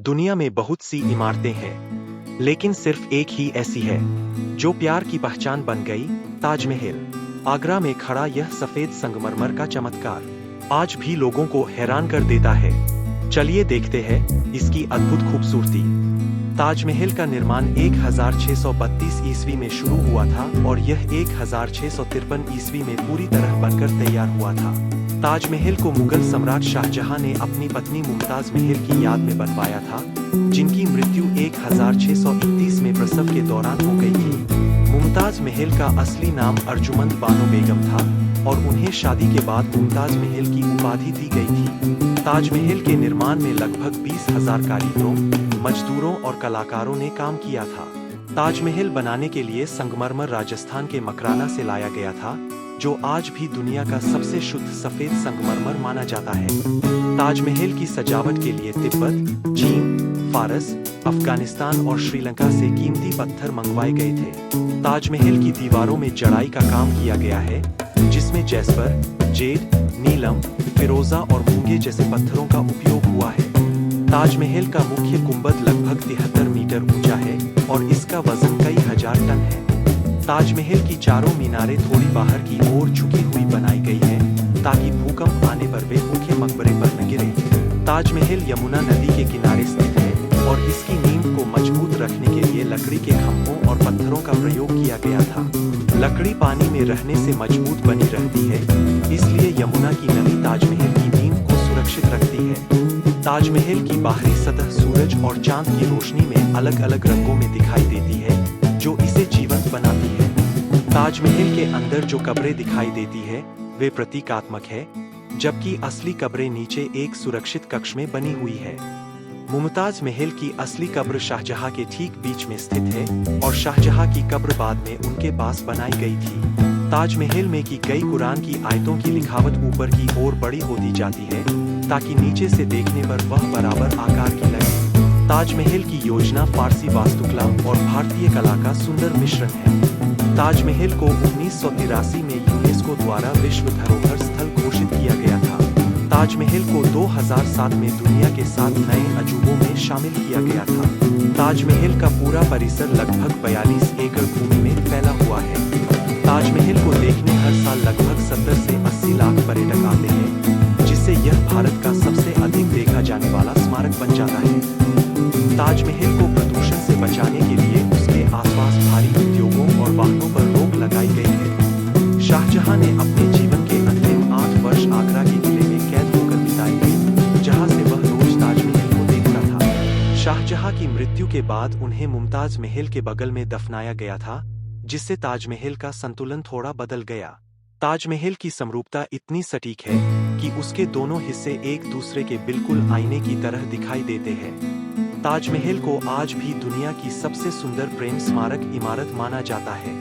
दुनिया में बहुत सी इमारतें हैं, लेकिन सिर्फ एक ही ऐसी है जो प्यार की पहचान बन गई, ताजमहल। आगरा में खड़ा यह सफेद संगमरमर का चमत्कार आज भी लोगों को हैरान कर देता है। चलिए देखते हैं इसकी अद्भुत खूबसूरती। ताजमहल का निर्माण 1632 ईस्वी में शुरू हुआ था और यह 1653 ईस्वी में पूरी तरह बनकर तैयार हुआ था। ताजमहल को मुगल सम्राट शाहजहां ने अपनी पत्नी मुमताज महल की याद में बनवाया था, जिनकी मृत्यु 1631 में प्रसव के दौरान हो गई थी। मुमताज महल का असली नाम अर्जुमंद बानो बेगम था और उन्हें शादी के बाद मुमताज महल की उपाधि दी गई थी। ताजमहल के निर्माण में लगभग 20,000 कारीगरों, मजदूरों और कलाकारों ने काम किया था। ताजमहल बनाने के लिए संगमरमर राजस्थान के मकराना से लाया गया था, जो आज भी दुनिया का सबसे शुद्ध सफेद संगमरमर माना जाता है। ताजमहल की सजावट के लिए तिब्बत, चीन, फारस, अफगानिस्तान और श्रीलंका से कीमती पत्थर मंगवाए गए थे। ताजमहल की दीवारों में जड़ाई का काम किया गया है, जिसमें जैस्पर, जेड, नीलम, फिरोजा और मूंगे जैसे पत्थरों का उपयोग हुआ है। ताजमहल का मुख्य गुंबद लगभग 73 मीटर ऊंचा है और इसका वजन कई हजार टन है। ताजमहल की चारों मीनारें थोड़ी बाहर की ओर झुकी हुई बनाई गई है, ताकि भूकंप आने पर वे मुख्य मकबरे पर न गिरे। ताजमहल यमुना नदी के किनारे स्थित है और इसकी नींव को मजबूत रखने के लिए लकड़ी के खंभों और पत्थरों का प्रयोग किया गया था। लकड़ी पानी में रहने से मजबूत बनी रहती है, इसलिए यमुना की नमी ताजमहल की नींव को सुरक्षित रखती है। ताजमहल की बाहरी सतह सूरज और चांद की रोशनी में अलग अलग रंगों में दिखाई देती है, जो इसे जीवंत बनाती है। ताजमहल के अंदर जो कब्रें दिखाई देती है वे प्रतीकात्मक है, जबकि असली कब्रें नीचे एक सुरक्षित कक्ष में बनी हुई है। मुमताज महल की असली कब्र शाहजहां के ठीक बीच में स्थित है और शाहजहां की कब्र बाद में उनके पास बनाई गई थी। ताजमहल में की गई कुरान की आयतों की लिखावट ऊपर की ओर बड़ी होती जाती है, ताकि नीचे से देखने पर वह बराबर आकार की लगे। ताजमहल की योजना फारसी वास्तुकला और भारतीय कला का सुंदर मिश्रण है। ताजमहल को 1983 में यूनेस्को द्वारा विश्व धरोहर स्थल घोषित किया गया था। ताजमहल को 2007 में दुनिया के 7 नए अजूबों में शामिल किया गया था। ताजमहल का पूरा परिसर लगभग 42 एकड़ भूमि में फैला हुआ है। ताजमहल को देखने हर साल लगभग 70 से 80 लाख पर्यटक आते हैं, जिससे यह भारत का सबसे अधिक देखा जाने वाला स्मारक बन जाता है। ताजमहल को प्रदूषण से बचाने के लिए उसके आसपास भारी उद्योगों और वाहनों पर रोक लगाई गई है। शाहजहां ने अपने जीवन के अंतिम 8 वर्ष आगरा के किले में कैद होकर बिताए, जहां से वह रोज ताजमहल को देखता था। शाहजहां की मृत्यु के बाद उन्हें मुमताज महल के बगल में दफनाया गया था, जिससे ताजमहल का संतुलन थोड़ा बदल गया। ताजमहल की समरूपता इतनी सटीक है कि उसके दोनों हिस्से एक दूसरे के बिल्कुल आईने की तरह दिखाई देते हैं। ताजमहल को आज भी दुनिया की सबसे सुंदर प्रेम स्मारक इमारत माना जाता है।